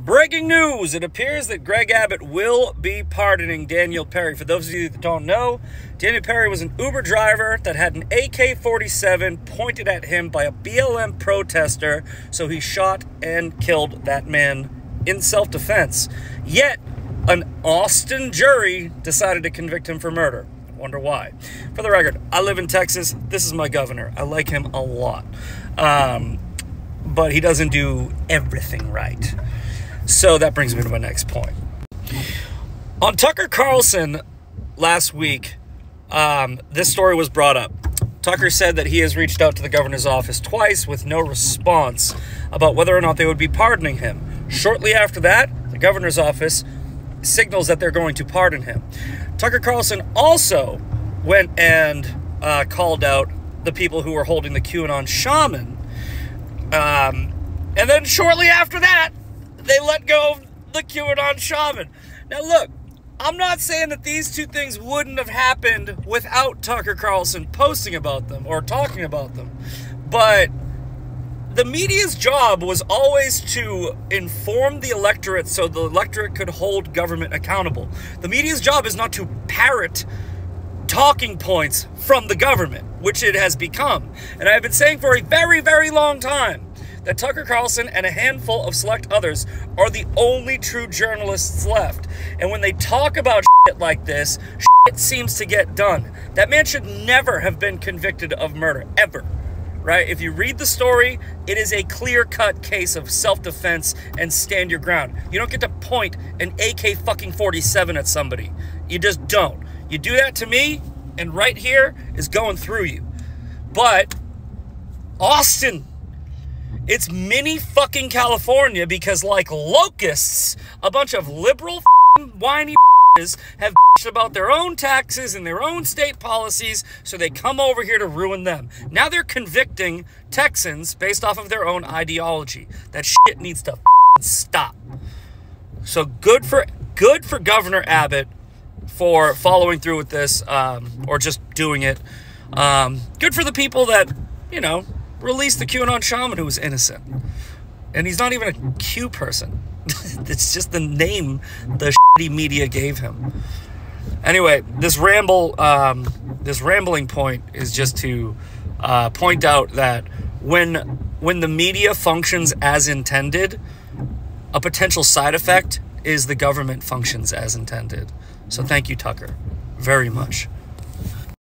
Breaking news! It appears that Greg Abbot will be pardoning Daniel Perry. For those of you that don't know, Daniel Perry was an Uber driver that had an AK-47 pointed at him by a BLM protester, so he shot and killed that man in self-defense. Yet, an Austin jury decided to convict him for murder. Wonder why. For the record, I live in Texas. This is my governor. I like him a lot. But he doesn't do everything right. So that brings me to my next point. On Tucker Carlson last week, this story was brought up. Tucker said that he has reached out to the governor's office twice with no response about whether or not they would be pardoning him. Shortly after that, the governor's office signals that they're going to pardon him. Tucker Carlson also went and called out the people who were holding the QAnon shaman. And then shortly after that, they let go of the QAnon shaman. Now look, I'm not saying that these two things wouldn't have happened without Tucker Carlson posting about them or talking about them. But the media's job was always to inform the electorate so the electorate could hold government accountable. The media's job is not to parrot talking points from the government, which it has become. And I've been saying for a very, very long time that Tucker Carlson and a handful of select others are the only true journalists left. And when they talk about shit like this, shit seems to get done. That man should never have been convicted of murder, ever. Right? If you read the story, it is a clear-cut case of self-defense and stand your ground. You don't get to point an AK-47 at somebody. You just don't. You do that to me, and right here is going through you. But Austin, it's mini fucking California, because like locusts, a bunch of liberal whiny have about their own taxes and their own state policies, so they come over here to ruin them. Now they're convicting Texans based off of their own ideology. That shit needs to stop. So good for Governor Abbott for following through with this, or just doing it. Good for the people that, you know, released the QAnon shaman who was innocent. And he's not even a Q person. It's just the name the shitty media gave him. Anyway, this rambling point is just to point out that when the media functions as intended, a potential side effect is the government functions as intended. So thank you, Tucker, very much.